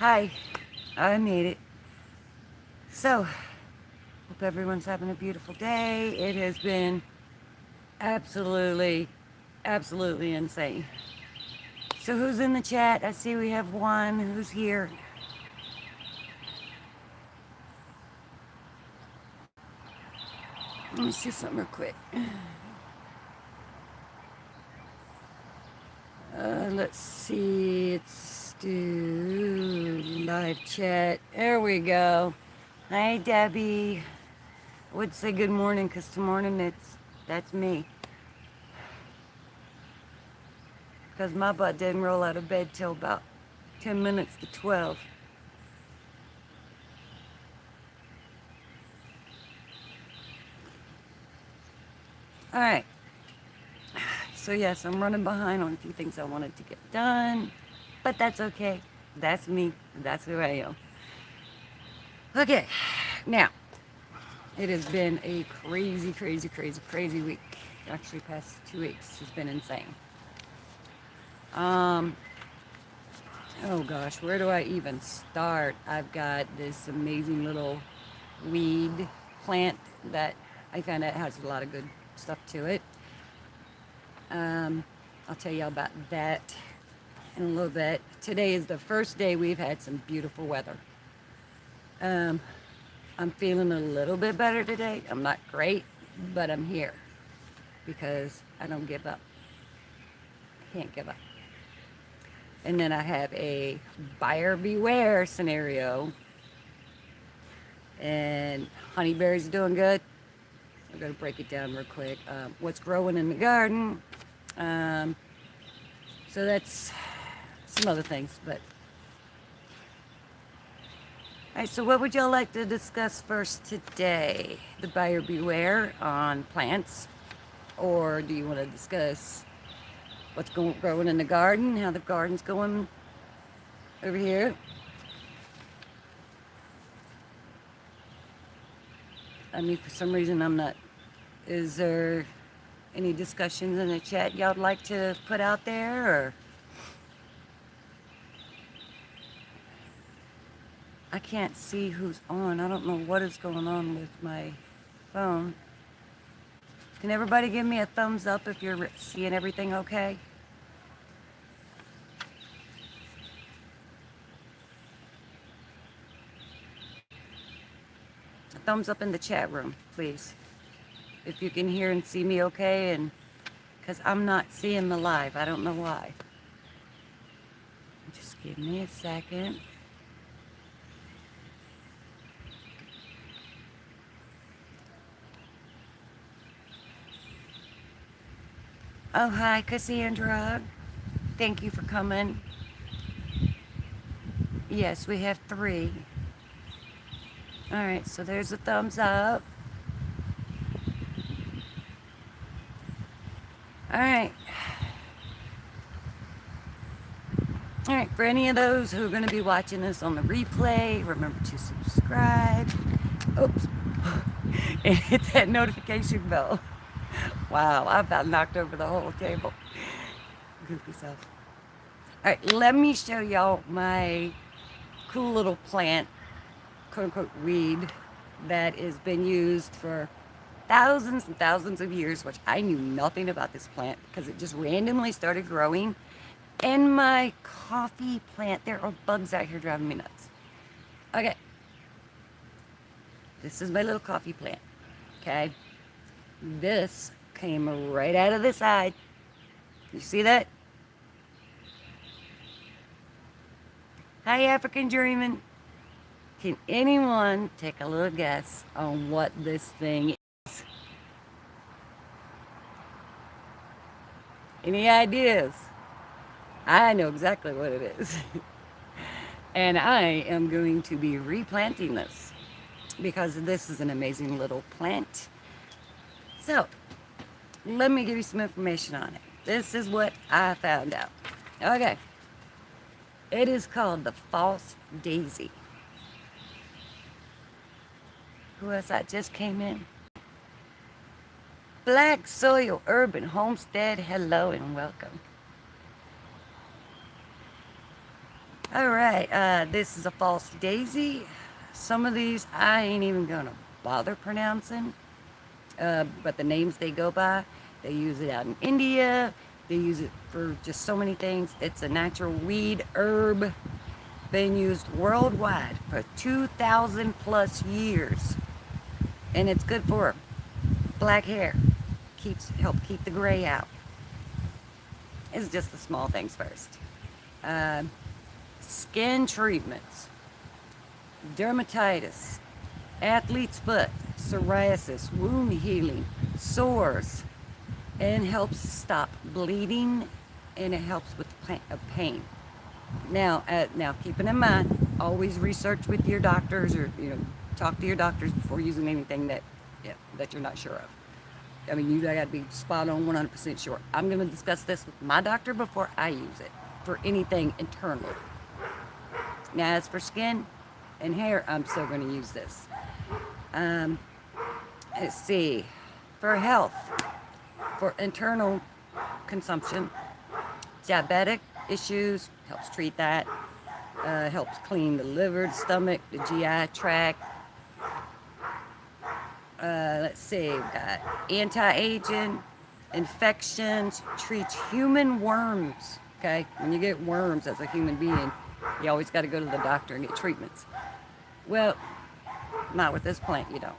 Hi, I made it. So, hope everyone's having a beautiful day. It has been absolutely, absolutely insane. So, who's in the chat? I see we have one who's here. Let me see something real quick. Let's see. It's do live chat. There we go. Hi, Debbie. I would say good morning because tomorrow that's me. Because my butt didn't roll out of bed till about 10 minutes to 12. All right. So yes, I'm running behind on a few things I wanted to get done, but that's okay. That's me. That's who I am. Okay. Now, it has been a crazy, crazy, crazy, crazy week. Actually, past 2 weeks has been insane. Um, oh gosh, where do I even start? I've got this amazing little weed plant that I found out has a lot of good stuff to it. I'll tell you all about that in a little bit. Today is the first day we've had some beautiful weather. Um, I'm feeling a little bit better today. I'm not great, but I'm here because I don't give up. I can't give up. And then I have a buyer beware scenario. And honeyberries are doing good. I'm going to break it down real quick. What's growing in the garden. Um, so that's some other things, but all right, so what would y'all like to discuss first today? The buyer beware on plants? Or do you want to discuss what's growing in the garden, how the garden's going over here? I mean, for some reason I'm not. Is there any discussions in the chat y'all would like to put out there? Or I can't see who's on. I don't know what is going on with my phone. Can everybody give me a thumbs up if you're seeing everything okay? A thumbs up in the chat room, please. If you can hear and see me okay, and because I'm not seeing the live. I don't know why. Just give me a second. Oh, hi, Cassandra. Thank you for coming. Yes, we have 3. All right, so there's a thumbs up. All right. All right, for any of those who are going to be watching this on the replay, remember to subscribe. Oops. And hit that notification bell. Wow, I about knocked over the whole table. Goofy self. All right, let me show y'all my cool little plant, quote unquote weed, that has been used for thousands and thousands of years, which I knew nothing about this plant because it just randomly started growing. And my coffee plant, there are bugs out here driving me nuts. Okay, this is my little coffee plant, okay? This came right out of the side. You see that? Hi, African Dreamin'. Can anyone take a little guess on what this thing is? Any ideas? I know exactly what it is. And I am going to be replanting this because this is an amazing little plant. So, let me give you some information on it. This is what I found out. Okay. It is called the false daisy. Who else that just came in? Black Soil Urban Homestead, hello and welcome. All right, this is a false daisy. Some of these I ain't even gonna bother pronouncing, but the names they go by, they use it out in India. They use it for just so many things. It's a natural weed herb, been used worldwide for 2,000 plus years, and it's good for black hair. Help keep the gray out. It's just the small things first. Skin treatments, dermatitis, athlete's foot, psoriasis, wound healing, sores, and helps stop bleeding, and it helps with pain. Now, keeping in mind, always research with your doctors, or talk to your doctors before using anything that you're not sure of. I mean, you got to be spot on, 100% sure. I'm going to discuss this with my doctor before I use it for anything internal. Now, as for skin and hair, I'm still going to use this. Let's see. For health, for internal consumption, diabetic issues, helps treat that. Helps clean the liver, the stomach, the GI tract. Let's see, we've got anti-aging, infections, treats human worms. Okay, when you get worms as a human being, you always got to go to the doctor and get treatments. Well, not with this plant, you don't.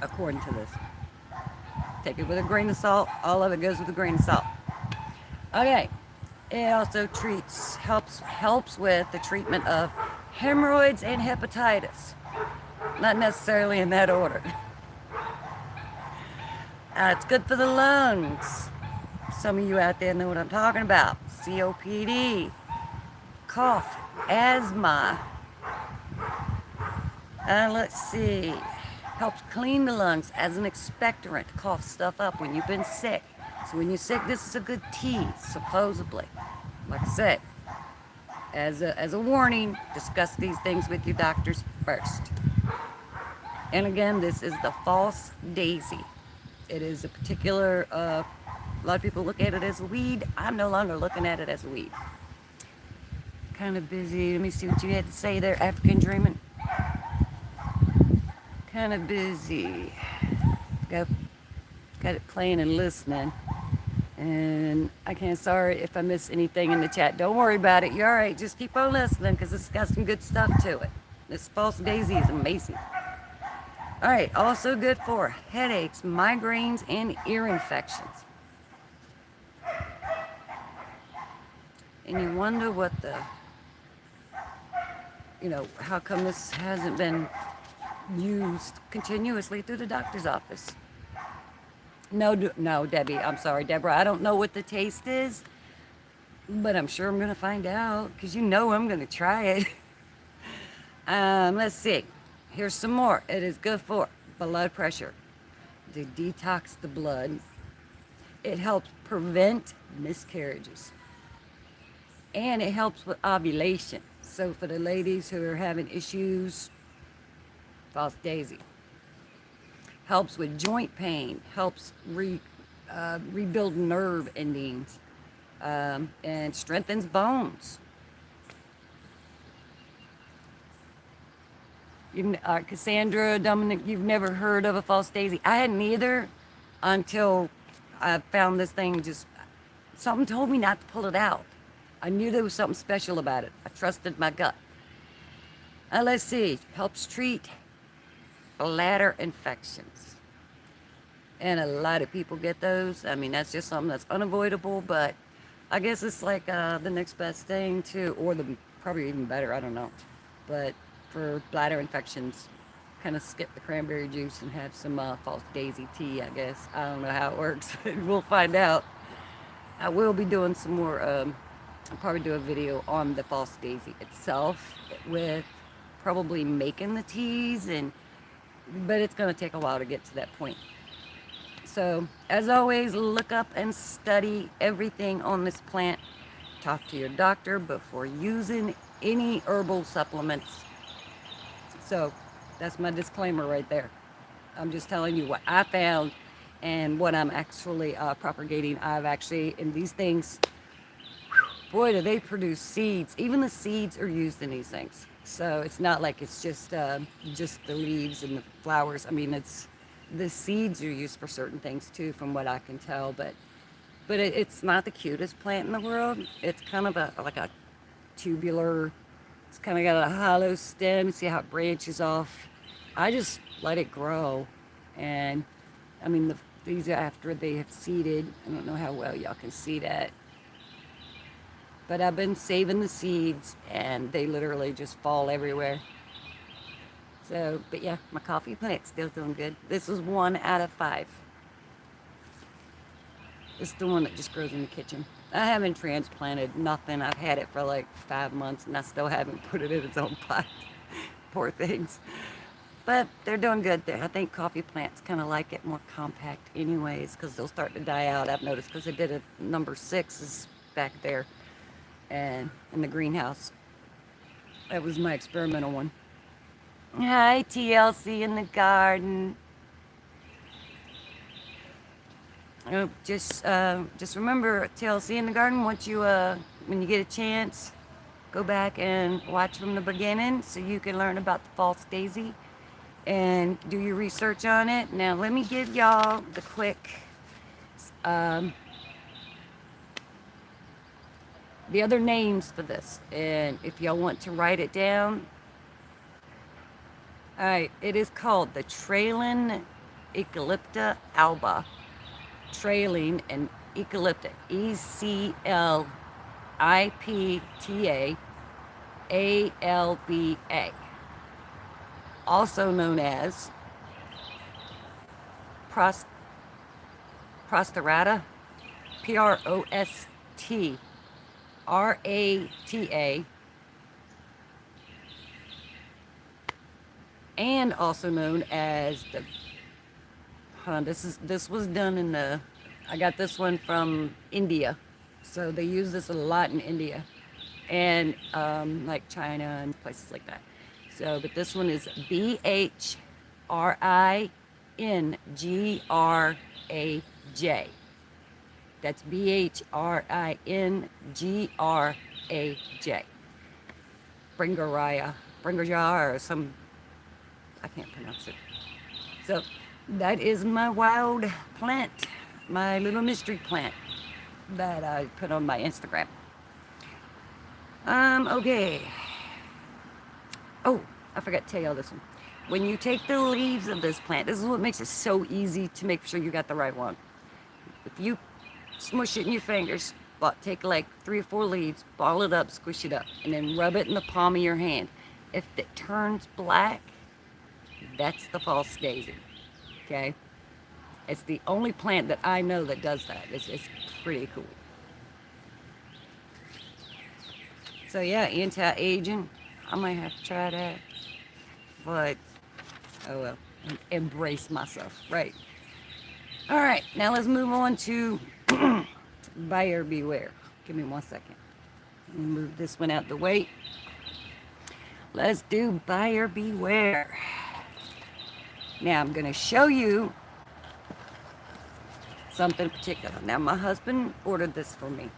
According to this. Take it with a grain of salt. All of it goes with a grain of salt. Okay. It also helps with the treatment of hemorrhoids and hepatitis. Not necessarily in that order. It's good for the lungs. Some of you out there know what I'm talking about. COPD, cough, asthma. Let's see. Helps clean the lungs as an expectorant. Cough stuff up when you've been sick. So when you're sick, this is a good tea, supposedly. Like I said, as a warning, discuss these things with your doctors first. And again, this is the false daisy. It is a particular, a lot of people look at it as a weed. I'm no longer looking at it as a weed. Kind of busy. Let me see what you had to say there, African Dreaming. Kind of busy. Got it playing and listening. And I can't, sorry if I miss anything in the chat. Don't worry about it. You're all right. Just keep on listening because it's got some good stuff to it. This false daisy is amazing. All right. Also good for headaches, migraines, and ear infections. And you wonder what how come this hasn't been used continuously through the doctor's office. No, Debbie, I'm sorry, Deborah. I don't know what the taste is, but I'm sure I'm going to find out because I'm going to try it. Let's see. Here's some more. It is good for blood pressure, to detox the blood. It helps prevent miscarriages, and it helps with ovulation. So for the ladies who are having issues, false daisy. Helps with joint pain, helps rebuild nerve endings, and strengthens bones. Cassandra, Dominic, you've never heard of a false daisy? I hadn't either until I found this thing. Something told me not to pull it out. I knew there was something special about it. I trusted my gut. Let's see, helps treat bladder infections. And a lot of people get those. I mean, that's just something that's unavoidable, but I guess it's like the next best thing to, or probably even better, I don't know. But for bladder infections, kind of skip the cranberry juice and have some false daisy tea, I guess. I don't know how it works, but we'll find out. I will be doing some more, I'll probably do a video on the false daisy itself with probably making the teas, but it's going to take a while to get to that point. So, as always, look up and study everything on this plant. Talk to your doctor before using any herbal supplements. So, that's my disclaimer right there. I'm just telling you what I found and what I'm actually propagating. I've actually, in these things, boy, do they produce seeds. Even the seeds are used in these things. So it's not like it's just the leaves and the flowers. I mean, it's the seeds are used for certain things too, from what I can tell. But it's not the cutest plant in the world. It's kind of like a tubular. It's kind of got a hollow stem. See how it branches off. I just let it grow, and I mean these after they have seeded. I don't know how well y'all can see that. But I've been saving the seeds, and they literally just fall everywhere. So, but yeah, my coffee plant's still doing good. This is 1 out of 5. This is the one that just grows in the kitchen. I haven't transplanted nothing. I've had it for like 5 months, and I still haven't put it in its own pot. Poor things. But they're doing good there. I think coffee plants kind of like it more compact anyways, because they'll start to die out, I've noticed, because I did a number 6 is back there. And in the greenhouse. That was my experimental one. Hi, TLC in the garden. Just remember, TLC in the garden. Once you, when you get a chance, go back and watch from the beginning so you can learn about the false daisy and do your research on it. Now, let me give y'all the quick. The other names for this, and if y'all want to write it down. All right, it is called the Trailing Eucalypta alba. Trailing and Eucalypta, ECLIPTA ALBA, also known as Prostrata, PROSTRATA, and also known as the. This was done in the. I got this one from India, so they use this a lot in India, and like China and places like that. So, but this one is BHRINGRAJ. That's BHRINGRAJ. Bringaraya, or some, I can't pronounce it. So that is my wild plant, my little mystery plant that I put on my Instagram. Okay. Oh, I forgot to tell y'all this one. When you take the leaves of this plant, this is what makes it so easy to make sure you got the right one. If you smush it in your fingers, but take like 3 or 4 leaves, ball it up, squish it up, and then rub it in the palm of your hand. If it turns black, that's the false daisy. Okay? It's the only plant that I know that does that. It's pretty cool. So yeah, anti-aging. I might have to try that. But, oh well. Embrace myself. Right. All right, now let's move on to buyer beware. Give me 1 second. Let me move this one out the way. Let's do buyer beware. Now I'm going to show you something particular. Now my husband ordered this for me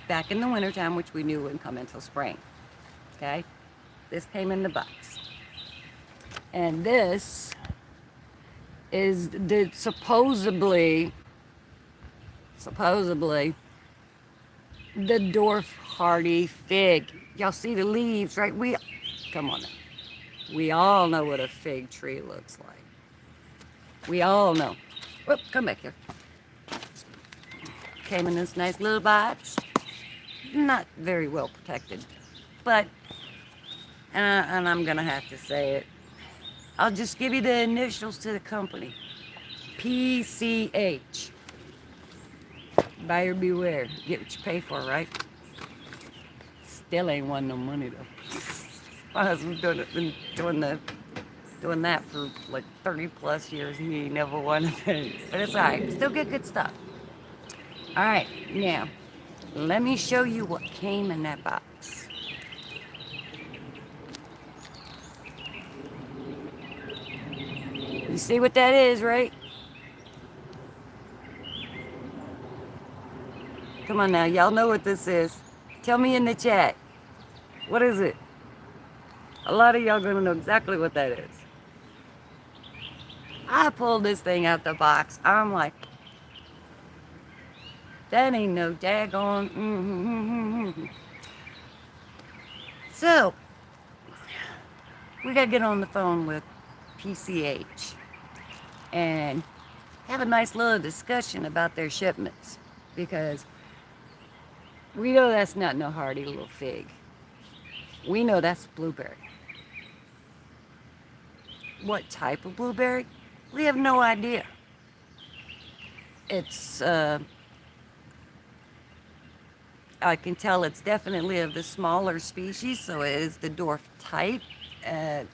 back in the wintertime, which we knew wouldn't come until spring. Okay? This came in the box. And this is the supposedly the dwarf hardy fig. Y'all see the leaves, right? Come on now. We all know what a fig tree looks like. We all know. Whoop, come back here. Came in this nice little box. Not very well protected, but, and I'm gonna have to say it. I'll just give you the initials to the company. PCH. Buyer beware. Get what you pay for, right? Still ain't won no money though. My husband's been doing that for like 30 plus years. He ain't never won a thing. But it's alright. Still get good stuff. Alright, now let me show you what came in that box. You see what that is, right? Come on now, y'all know what this is. Tell me in the chat. What is it? A lot of y'all gonna know exactly what that is. I pulled this thing out the box. I'm like, that ain't no daggone. So, we gotta get on the phone with PCH and have a nice little discussion about their shipments, because we know that's not no hardy little fig. We know that's blueberry. What type of blueberry? We have no idea. It's, I can tell it's definitely of the smaller species, so it is the dwarf type.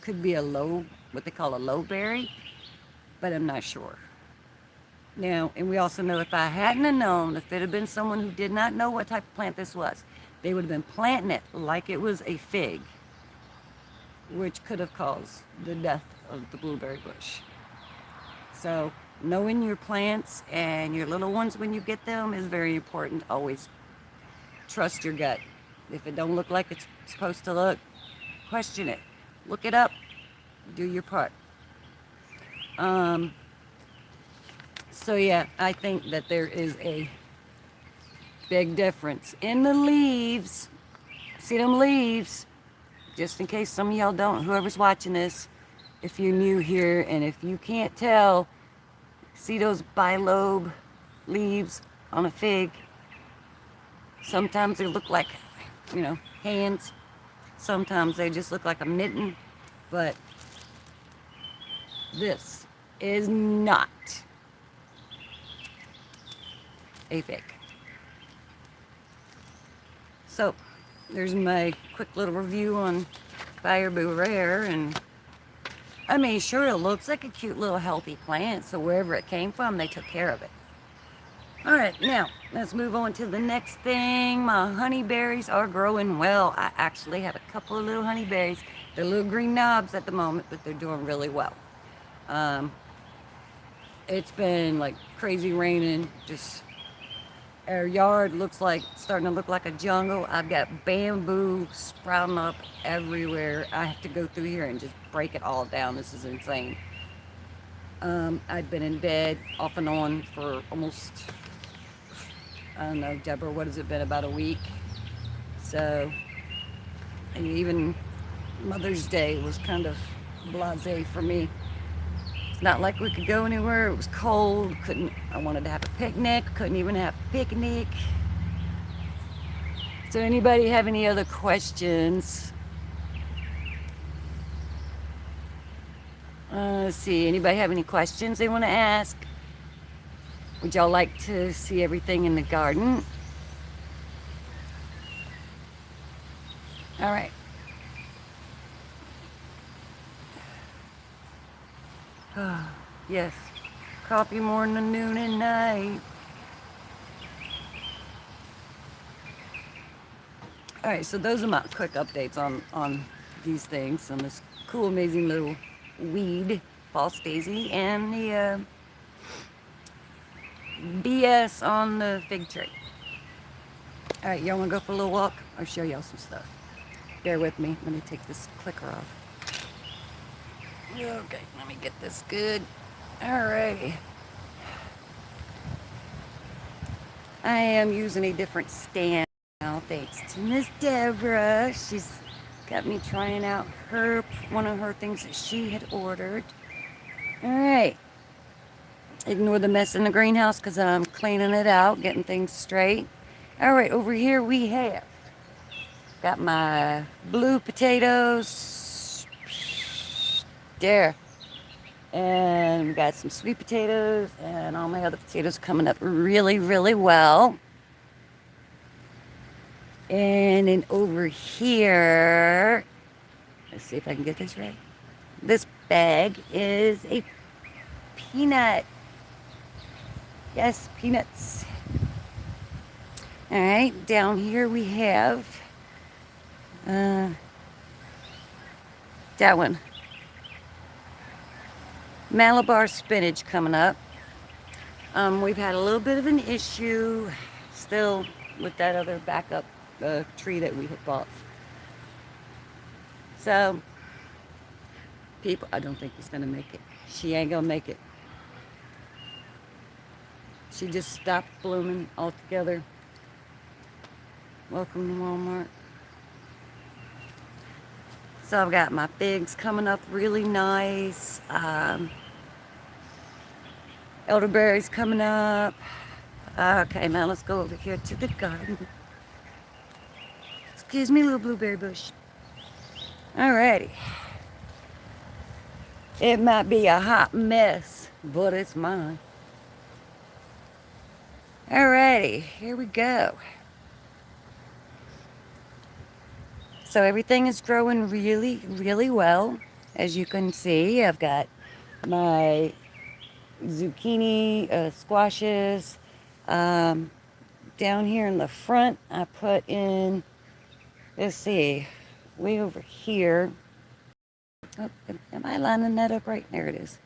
Could be a low, what they call a low berry, but I'm not sure. Now, and we also know if I hadn't have known, if it had been someone who did not know what type of plant this was, they would have been planting it like it was a fig, which could have caused the death of the blueberry bush. So knowing your plants and your little ones when you get them is very important. Always trust your gut. If it don't look like it's supposed to look, question it. Look it up. Do your part. So yeah, I think that there is a big difference in the leaves. See them leaves? Just in case some of y'all don't, whoever's watching this, if you're new here and if you can't tell, see those bilobe leaves on a fig? Sometimes they look like, hands. Sometimes they just look like a mitten. But this is not a fig. So there's my quick little review on Fireboo Rare, and I mean, sure, it looks like a cute little healthy plant, so wherever it came from, they took care of it. All right, now let's move on to the next thing. My honeyberries are growing well. I actually have a couple of little honeyberries. They're little green knobs at the moment, but they're doing really well. It's been like crazy raining. Just our yard looks like starting to look like a jungle. I've got bamboo sprouting up everywhere. I have to go through here and just break it all down. This is insane. I've been in bed off and on for almost, I don't know, Deborah, what has it been, about a week? So, and even Mother's Day was kind of blasé for me. It's not like we could go anywhere. It was cold. I wanted to have a picnic. Couldn't even have a picnic. So anybody have any other questions? Let's see, anybody have any questions they want to ask? Would y'all like to see everything in the garden? All right. Yes, coffee morning, noon, and night. All right, so those are my quick updates on these things, on this cool, amazing little weed, false daisy, and the BS on the fig tree. All right, y'all want to go for a little walk? I'll show y'all some stuff. Bear with me. Let me take this clicker off. Okay, let me get this good. All righty. I am using a different stand now, thanks to Miss Deborah. She's got me trying out one of her things that she had ordered. All right. Ignore the mess in the greenhouse because I'm cleaning it out, getting things straight. All right, over here we have got my blue potatoes. There. And we got some sweet potatoes and all my other potatoes coming up really, really well. And then over here, let's see if I can get this right. This bag is a peanut. Yes, peanuts. All right, down here we have that one. Malabar spinach coming up. We've had a little bit of an issue still with that other backup the tree that we had bought. So, people, I don't think he's going to make it. She ain't going to make it. She just stopped blooming altogether. Welcome to Walmart. So I've got my figs coming up really nice. Elderberries coming up. Okay, now let's go over here to the garden. Excuse me, little blueberry bush. Alrighty. It might be a hot mess, but it's mine. Alrighty, here we go. So everything is growing really, really well. As you can see, I've got my zucchini, squashes. Down here in the front, I put in, let's see, way over here. Oh, am I lining that up right? There it is.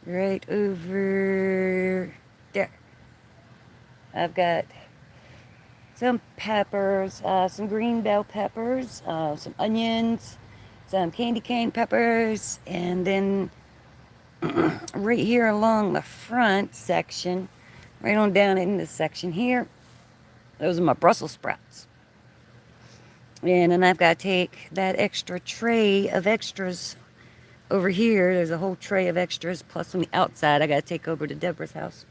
Right over there. I've got some peppers, some green bell peppers, some onions, some candy cane peppers, and then right here along the front section, right on down in this section here, those are my Brussels sprouts. And then I've got to take that extra tray of extras over here. There's a whole tray of extras, plus on the outside I got to take over to Deborah's house.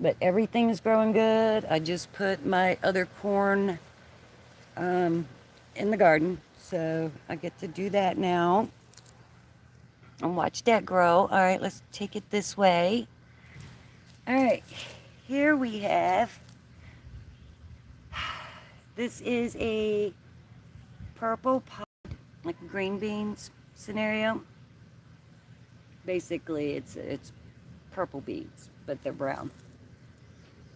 But everything is growing good. I just put my other corn in the garden, so I get to do that now and watch that grow. All right, let's take it this way. All right, here we have, this is a purple pod, like green beans scenario. Basically, it's purple beans, but they're brown.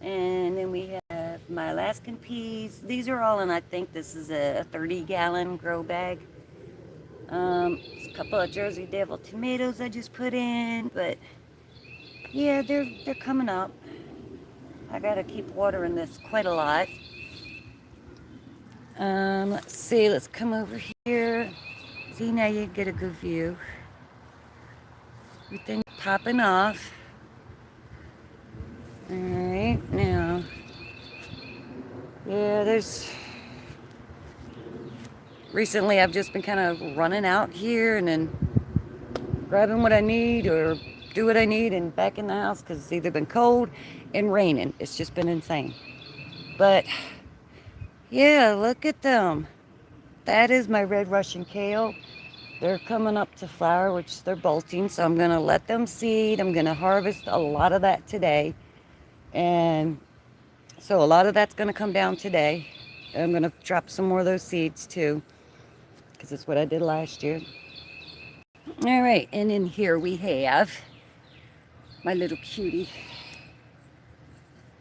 And then we have my Alaskan peas. These are all in, I think this is a 30-gallon grow bag. A couple of Jersey Devil tomatoes I just put in, but yeah, they're coming up. I gotta keep watering this quite a lot. Let's see, let's come over here. See, now you get a good view. Everything popping off. Alright, now, yeah, recently I've just been kind of running out here and then grabbing what I need or do what I need and back in the house because it's either been cold and raining. It's just been insane. But, yeah, look at them. That is my red Russian kale. They're coming up to flower, which they're bolting, so I'm going to let them seed. I'm going to harvest a lot of that today. And so a lot of that's going to come down today. I'm going to drop some more of those seeds too, because that's what I did last year. All right, and in here we have my little cutie.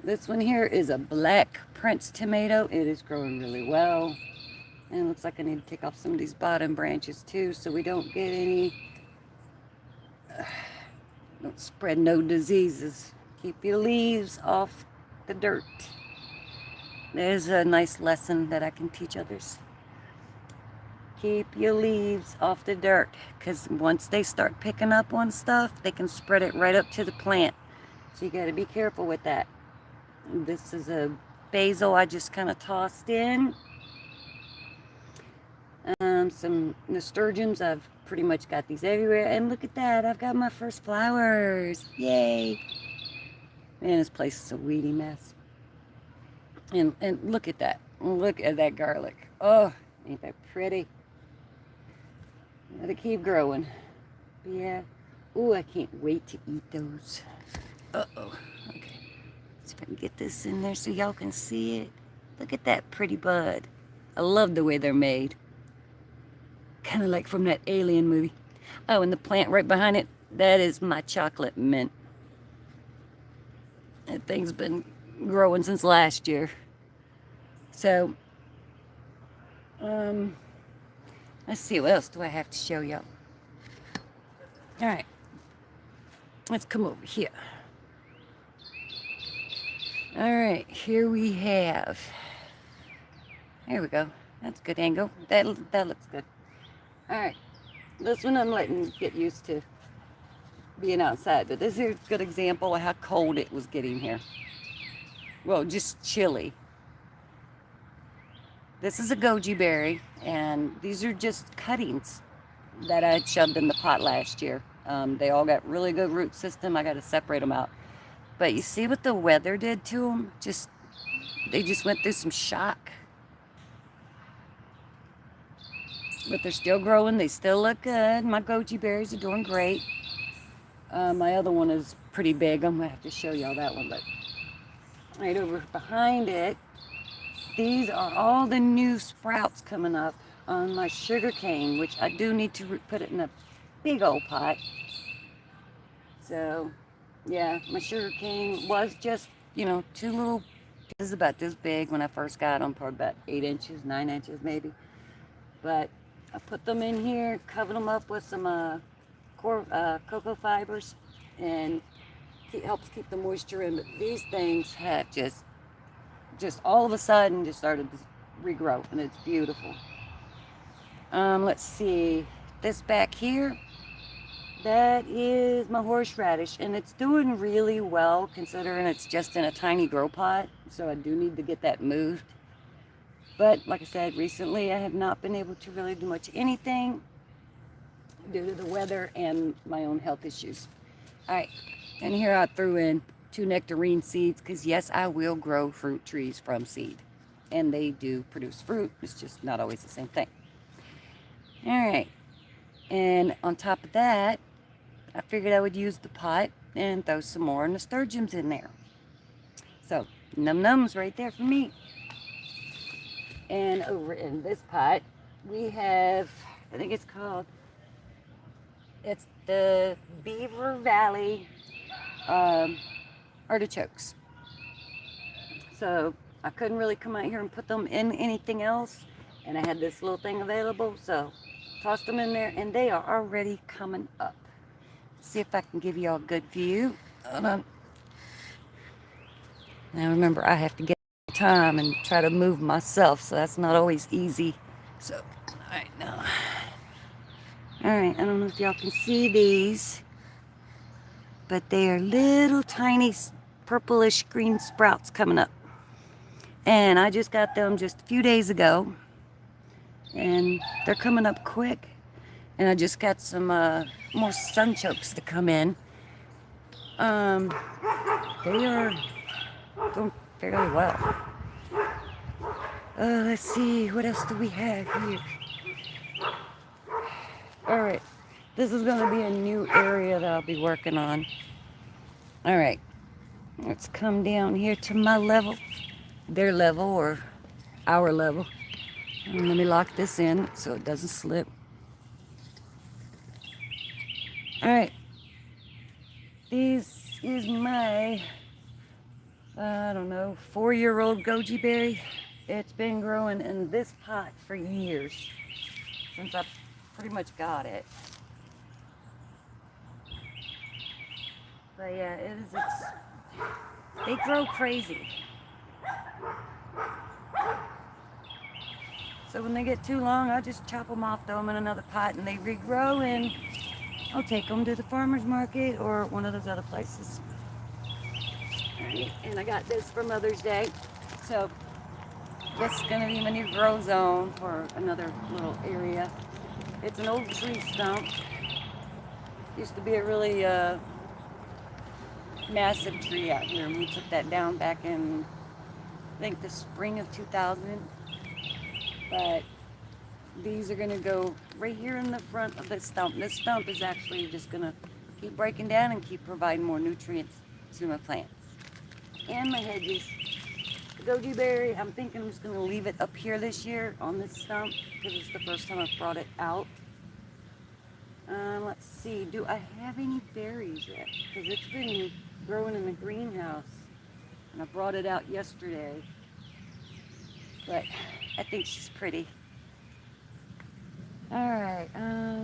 This one here is a black Prince tomato. It is growing really well. And it looks like I need to take off some of these bottom branches too, so we don't get any, don't spread no diseases. Keep your leaves off the dirt. There's a nice lesson that I can teach others. Keep your leaves off the dirt, because once they start picking up on stuff, they can spread it right up to the plant. So you got to be careful with that. This is a basil I just kind of tossed in. Some nasturtiums, I've pretty much got these everywhere. And look at that, I've got my first flowers. Yay! Man, this place is a weedy mess. And look at that. Look at that garlic. Oh, ain't that pretty? Gotta keep growing. Yeah. Oh, I can't wait to eat those. Uh-oh. Okay. See if I can get this in there so y'all can see it. Look at that pretty bud. I love the way they're made. Kind of like from that Alien movie. Oh, and the plant right behind it, that is my chocolate mint. That thing's been growing since last year. So, let's see, what else do I have to show y'all? All right, let's come over here. All right, here we have. There we go. That's a good angle. That looks good. All right, this one I'm letting get used to being outside, but this is a good example of how cold it was getting here. Well, just chilly. This is a goji berry, and these are just cuttings that I had shoved in the pot last year. They all got really good root system. I got to separate them out. But you see what the weather did to them? They just went through some shock. But they're still growing. They still look good. My goji berries are doing great. My other one is pretty big. I'm going to have to show y'all that one. But right over behind it, these are all the new sprouts coming up on my sugar cane, which I do need to put it in a big old pot. So, yeah, my sugar cane was just, two little, this is about this big when I first got them, probably about 8 inches, 9 inches maybe. But I put them in here, covered them up with some cocoa fibers, and it helps keep the moisture in. But these things have just all of a sudden just started to regrow, and it's beautiful. Let's see, this back here, that is my horseradish, and it's doing really well considering it's just in a tiny grow pot, so I do need to get that moved. But like I said, recently I have not been able to really do much anything due to the weather and my own health issues. All right, and here I threw in 2 nectarine seeds because yes, I will grow fruit trees from seed, and they do produce fruit. It's just not always the same thing. All right, and on top of that, I figured I would use the pot and throw some more nasturtiums in there. So num-nums right there for me. And over in this pot, we have, I think it's the Beaver Valley artichokes. So I couldn't really come out here and put them in anything else, and I had this little thing available, so tossed them in there, and they are already coming up. Let's see if I can give you all a good view. Hold on. Now remember, I have to get time and try to move myself, so that's not always easy. So, all right, now. All right, I don't know if y'all can see these, but they are little tiny purplish green sprouts coming up. And I just got them just a few days ago, and they're coming up quick. And I just got some more sunchokes to come in. They are doing fairly well. Let's see, what else do we have here? All right, this is going to be a new area that I'll be working on. All right, let's come down here to my level, their level or our level. And let me lock this in so it doesn't slip. All right, this is my, I don't know, 4-year-old goji berry. It's been growing in this pot for years, since I pretty much got it. But yeah, they grow crazy. So when they get too long, I just chop them off, throw them in another pot, and they regrow, and I'll take them to the farmer's market or one of those other places. And I got this for Mother's Day. So this is going to be my new grow zone for another little area. It's an old tree stump. Used to be a really massive tree out here, and we took that down back in, I think, the spring of 2000. But these are going to go right here in the front of this stump. This stump is actually just going to keep breaking down and keep providing more nutrients to my plants and my hedges. The goji berry, I'm thinking I'm just going to leave it up here this year on this stump because it's the first time I've brought it out. Let's see, do I have any berries yet? Because it's been growing in the greenhouse, and I brought it out yesterday. But I think she's pretty. All right,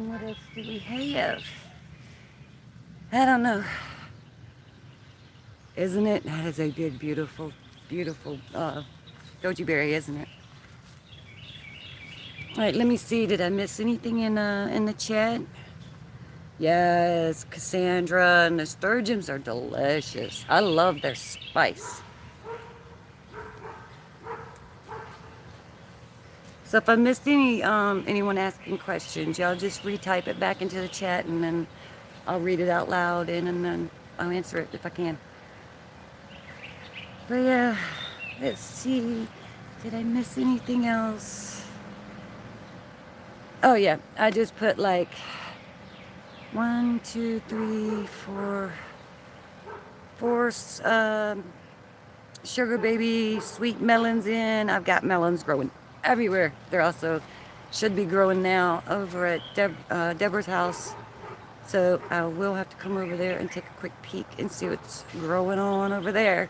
what else do we have? I don't know. Isn't it? That is a good, beautiful, beautiful goji berry, isn't it? All right, let me see. Did I miss anything in the chat? Yes, Cassandra, and the sturgeons are delicious. I love their spice. So if I missed anyone asking questions, y'all just retype it back into the chat, and then I'll read it out loud, and then I'll answer it if I can. But yeah, let's see. Did I miss anything else? Oh yeah, I just put like 1, 2, 3, 4 sugar baby sweet melons in. I've got melons growing everywhere. They're also should be growing now over at Deborah's house. So I will have to come over there and take a quick peek and see what's growing on over there.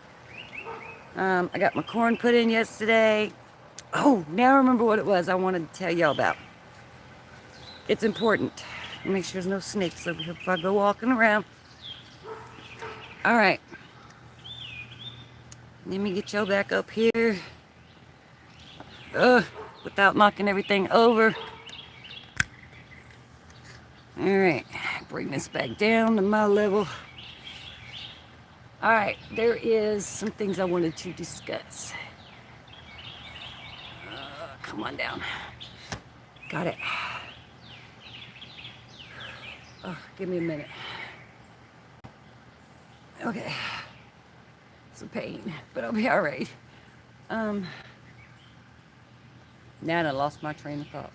I got my corn put in yesterday. Oh, now I remember what it was I wanted to tell y'all about. It's important. Make sure there's no snakes over here if I go walking around. All right. Let me get y'all back up here. Without knocking everything over. All right. Bring this back down to my level. All right. There is some things I wanted to discuss. Come on down. Got it. Oh, give me a minute. Okay. It's a pain, but I'll be all right. Now I lost my train of thought.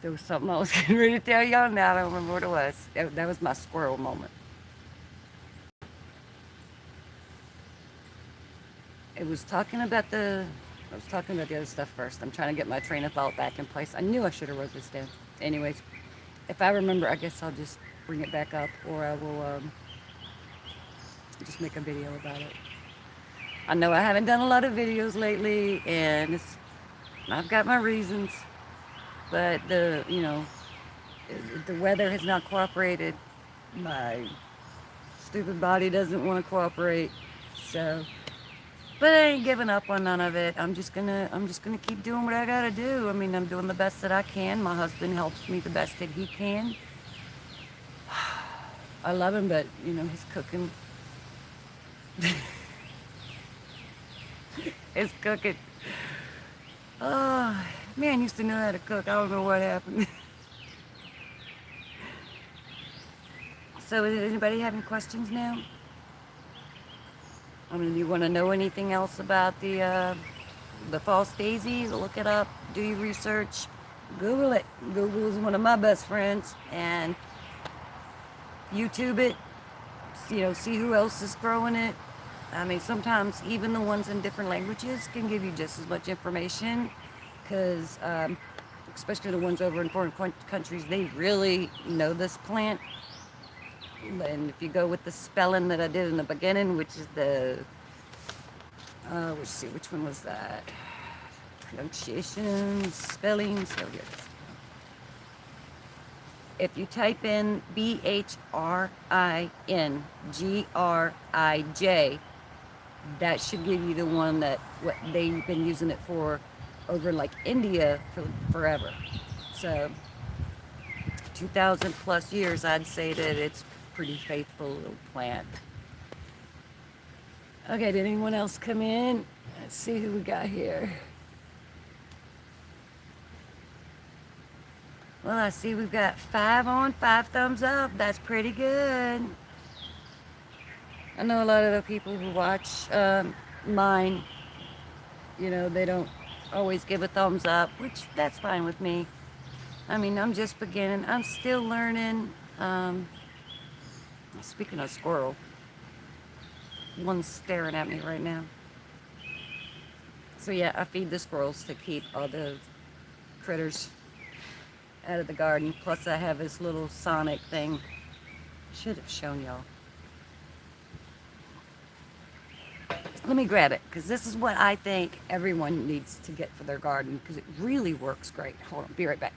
There was something I was getting ready to tell y'all. Now I don't remember what it was. That was my squirrel moment. I was talking about the other stuff first. I'm trying to get my train of thought back in place. I knew I should have wrote this down. Anyways, if I remember, I guess I'll just bring it back up, or I will just make a video about it. I know I haven't done a lot of videos lately, and I've got my reasons, but the weather has not cooperated. My stupid body doesn't want to cooperate, so. But I ain't giving up on none of it. I'm just gonna keep doing what I gotta do. I mean, I'm doing the best that I can. My husband helps me the best that he can. I love him, but he's cooking. He's cooking. Oh, man used to know how to cook. I don't know what happened. So, does anybody have any questions now? I mean, you want to know anything else about the false daisy? Look it up. Do your research. Google it. Google is one of my best friends. And YouTube it. See who else is growing it. I mean, sometimes even the ones in different languages can give you just as much information. Because, especially the ones over in foreign countries, they really know this plant. And if you go with the spelling that I did in the beginning, which is let's see, which one was that? Pronunciations, spellings, here we go. If you type in BHRINGRIJ, that should give you the one what they've been using it for over like India for forever. So 2,000 plus years, I'd say that it's pretty faithful little plant. Okay, did anyone else come in? Let's see who we got here. Well, I see we've got 5 on, 5 thumbs up. That's pretty good. I know a lot of the people who watch mine, they don't always give a thumbs up, which that's fine with me. I mean, I'm just beginning. I'm still learning. Speaking of squirrel, one's staring at me right now. So yeah, I feed the squirrels to keep all the critters out of the garden. Plus I have this little sonic thing. Should have shown y'all. Let me grab it, because this is what I think everyone needs to get for their garden, because it really works great. Hold on, be right back.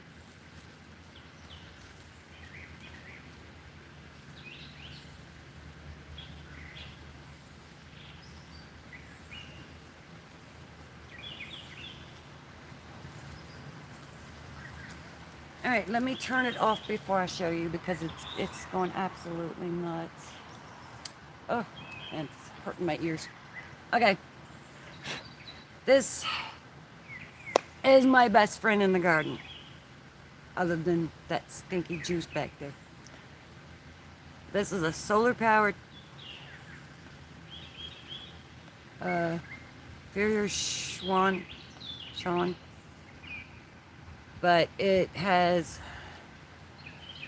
All right, let me turn it off before I show you because it's going absolutely nuts. Oh, and it's hurting my ears. Okay, this is my best friend in the garden, other than that stinky juice back there. This is a solar-powered Inferior Sean, but it has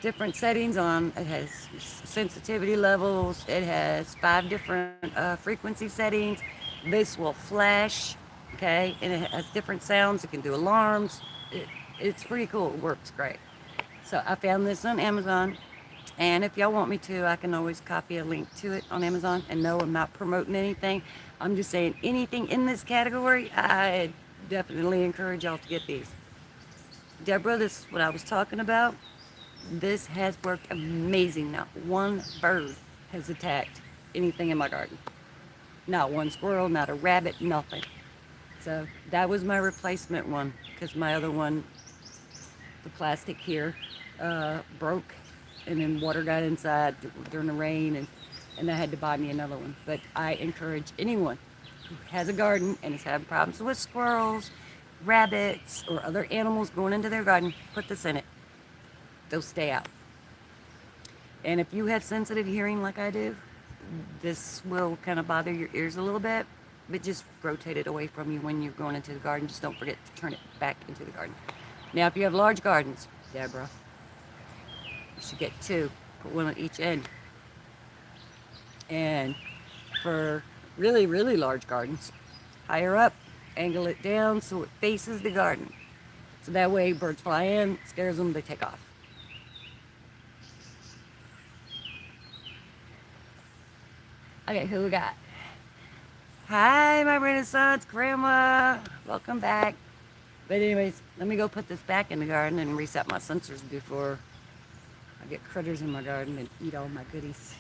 different settings on. It has sensitivity levels. It has 5 different frequency settings. This will flash, okay, and it has different sounds. It can do alarms. It's pretty cool. It works great. So I found this on Amazon. And if y'all want me to, I can always copy a link to it on Amazon. And no, I'm not promoting anything. I'm just saying anything in this category, I definitely encourage y'all to get these. Deborah, this is what I was talking about. This has worked amazing. Not one bird has attacked anything in my garden. Not one squirrel, not a rabbit, nothing. So that was my replacement one because my other one, the plastic here, broke. And then water got inside during the rain, and I had to buy me another one. But I encourage anyone who has a garden and is having problems with squirrels, rabbits, or other animals going into their garden, put this in it. They'll stay out. And if you have sensitive hearing like I do, this will kind of bother your ears a little bit, but just rotate it away from you when you're going into the garden. Just don't forget to turn it back into the garden. Now, if you have large gardens, Deborah, you should get 2, put one on each end. And for really, really large gardens, higher up, angle it down so it faces the garden. So that way birds fly in, scares them, they take off. Okay, who we got? Hi, my Renaissance Grandma. Welcome back. But anyways, let me go put this back in the garden and reset my sensors before I get critters in my garden and eat all my goodies.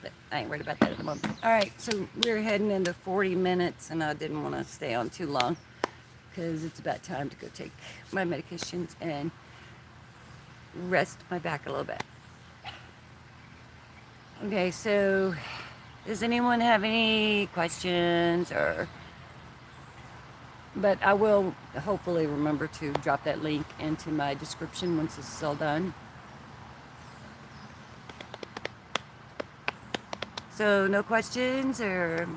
But I ain't worried about that at the moment. All right, so we're heading into 40 minutes, and I didn't want to stay on too long because it's about time to go take my medications and rest my back a little bit. Okay, so does anyone have any questions or... But I will hopefully remember to drop that link into my description once this is all done. So no questions or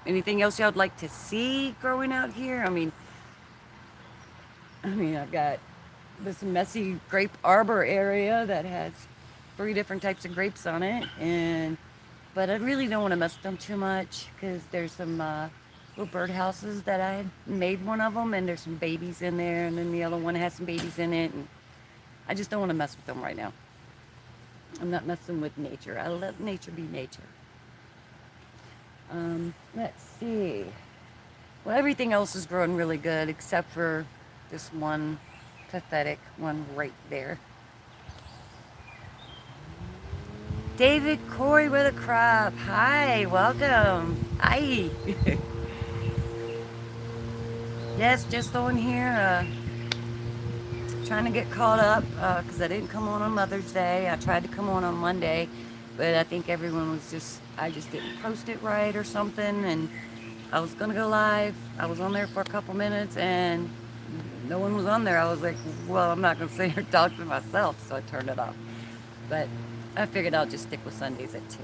anything else y'all'd like to see growing out here? I mean, I've got this messy grape arbor area that has 3 different types of grapes on it, but I really don't want to mess with them too much because there's some little birdhouses that I had made one of them, and there's some babies in there, and then the other one has some babies in it, and I just don't want to mess with them right now. I'm not messing with nature. I let nature be nature. Let's see. Well, everything else is growing really good except for this one pathetic one right there. David Corey with a crop. Hi, welcome. Hi. Yes, just on here. Trying to get caught up because I didn't come on Mother's Day. I tried to come on Monday, but I think everyone was I just didn't post it right or something, and I was going to go live. I was on there for a couple minutes, and no one was on there. I was like, well, I'm not going to sit here and talk to myself, so I turned it off. But I figured I'll just stick with Sundays at 2.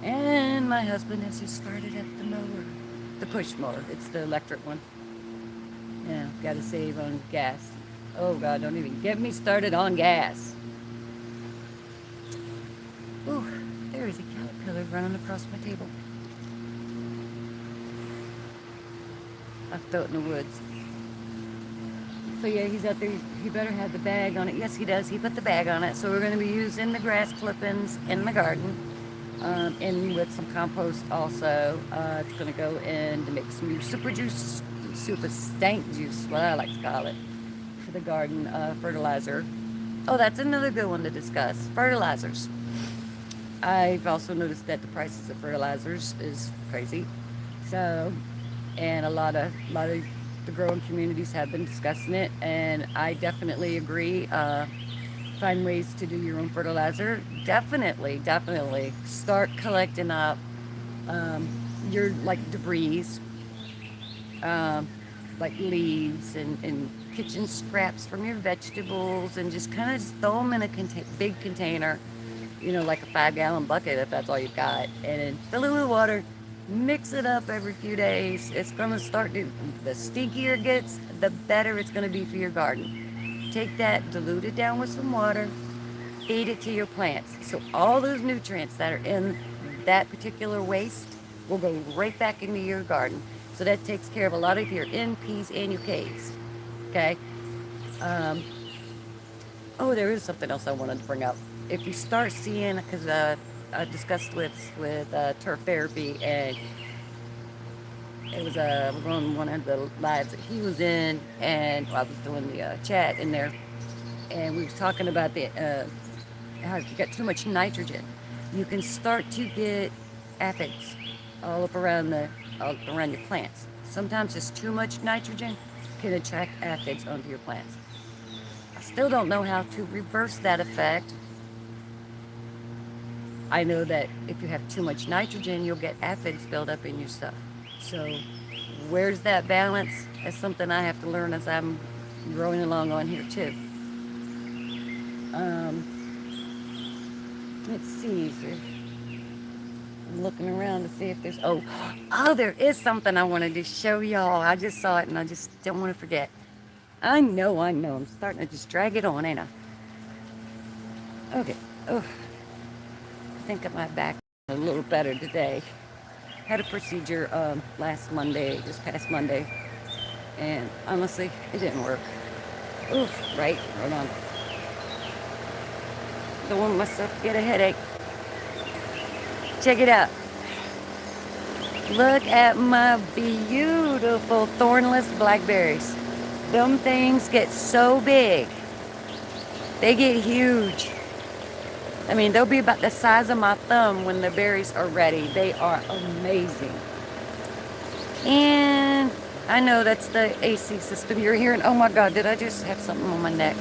And my husband has just started up the mower. The push mower. It's the electric one. Yeah, got to save on gas. Oh God, don't even get me started on gas. Ooh, there is a caterpillar running across my table. I'll throw it in the woods. So yeah, he's out there. He better have the bag on it. Yes, he does. He put the bag on it. So we're going to be using the grass clippings in the garden. And with some compost also. It's going to go in to make some super stank juice, what I like to call it, for the garden fertilizer. Oh, that's another good one to discuss. Fertilizers. I've also noticed that the prices of fertilizers is crazy. So, and a lot of the growing communities have been discussing it, and I definitely agree. Find ways to do your own fertilizer. Definitely start collecting up um, your like debris, um, like leaves and kitchen scraps from your vegetables, and just kind of just throw them in a big container, like a 5-gallon bucket if that's all you've got, and then fill it with water. Mix it up every few days. It's gonna start to, the stinkier it gets, the better it's gonna be for your garden. Take that, dilute it down with some water, feed it to your plants. So all those nutrients that are in that particular waste will go right back into your garden. So that takes care of a lot of your NPs and your Ks. Okay. Um, oh, there is something else I wanted to bring up. If you start seeing, because I discussed with turf therapy, and it was on one of the lives that he was in, and I was doing the chat in there, and we was talking about the how if you got too much nitrogen, you can start to get aphids all up around your plants. Sometimes just too much nitrogen can attract aphids onto your plants. I still don't know how to reverse that effect. I know that if you have too much nitrogen, you'll get aphids build up in your stuff. So where's that balance? That's something I have to learn as I'm growing along on here too. Um, let's see. I'm looking around to see if there's, oh, there is something I wanted to show y'all. I just saw it and I just don't want to forget. I know. I'm starting to just drag it on, ain't I? Okay. Oh, I think I might back a little better today. Had a procedure this past Monday, and honestly, it didn't work. Oof, right, hold on. Don't want myself to get a headache. Check it out. Look at my beautiful thornless blackberries. Them things get so big. They get huge. I mean, they'll be about the size of my thumb when the berries are ready. They are amazing. And I know that's the AC system you're hearing. Oh my God, did I just have something on my neck?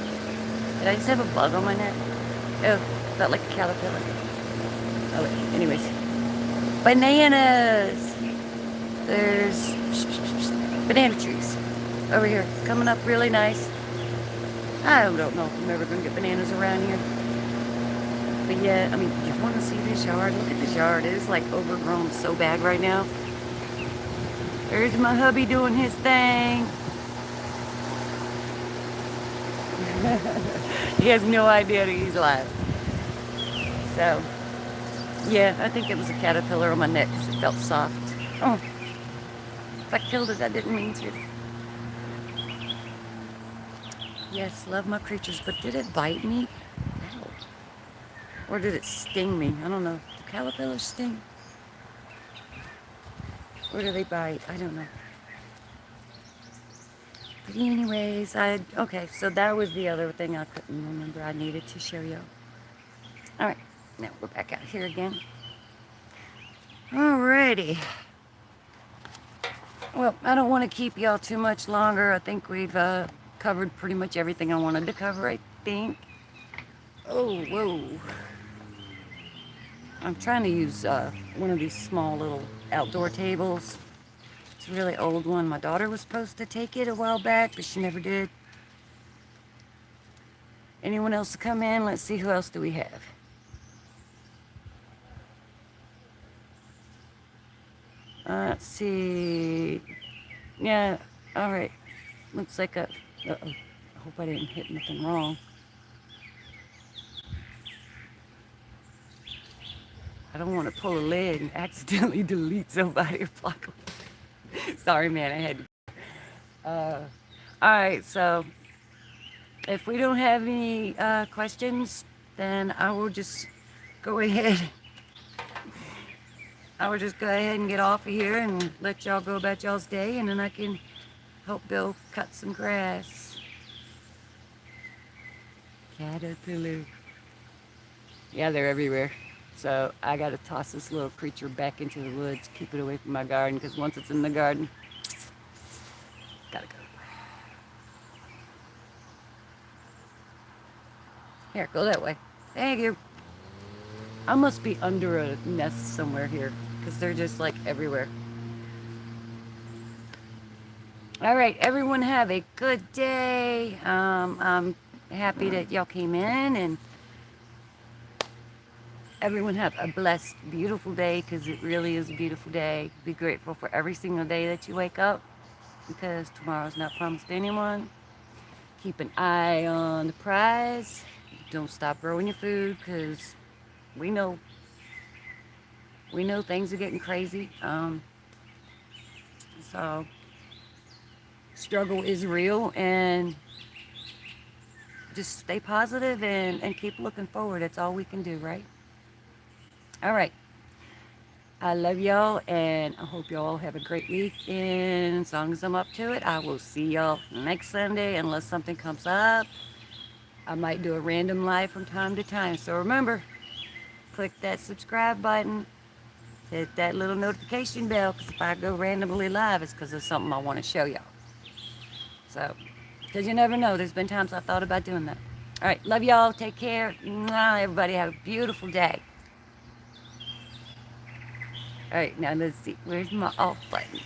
Did I just have a bug on my neck? Oh, felt like a caterpillar. Oh, anyways. Bananas. There's banana trees over here coming up really nice. I don't know if I'm ever going to get bananas around here. But yeah, I mean, you want to see this yard? Look at this yard. It is like overgrown so bad right now. There's my hubby doing his thing. He has no idea that he's alive. So, yeah, I think it was a caterpillar on my neck because it felt soft. Oh, if I killed it, I didn't mean to. Yes, love my creatures, but did it bite me? Ow. Or did it sting me? I don't know. Do caterpillars sting? Or do they bite? I don't know. But anyways, okay, so that was the other thing I couldn't remember I needed to show you. All right, now we're back out here again. Alrighty. Well, I don't want to keep y'all too much longer. I think we've covered pretty much everything I wanted to cover, I think. Oh, whoa. I'm trying to use one of these small little outdoor tables. It's a really old one. My daughter was supposed to take it a while back, but she never did. Anyone else to come in? Let's see, who else do we have? Let's see. Yeah, all right. Looks like uh-oh. I hope I didn't hit nothing wrong. I don't want to pull a leg and accidentally delete somebody or block them. Sorry, man, I had to. All right, so if we don't have any questions, then I will just go ahead. I will just go ahead and get off of here and let y'all go about y'all's day, and then I can help Bill cut some grass. Caterpillar. Yeah, they're everywhere. So I got to toss this little creature back into the woods, keep it away from my garden, because once it's in the garden, gotta go. Here, go that way. Thank you. I must be under a nest somewhere here, because they're just like everywhere. All right, everyone have a good day. I'm happy that y'all came in, and everyone have a blessed, beautiful day, because it really is a beautiful day. Be grateful for every single day that you wake up, because tomorrow's not promised to anyone. Keep an eye on the prize. Don't stop growing your food, because we know things are getting crazy. So struggle is real, and just stay positive and keep looking forward. That's all we can do, right? All right. I love y'all, and I hope y'all have a great week. And as long as I'm up to it, I will see y'all next Sunday, unless something comes up. I might do a random live from time to time. So remember, click that subscribe button, hit that little notification bell, because if I go randomly live, it's because of something I want to show y'all. So, because you never know. There's been times I thought about doing that. All right, love y'all. Take care. Mwah. Everybody have a beautiful day. All right, now let's see. Where's my off button?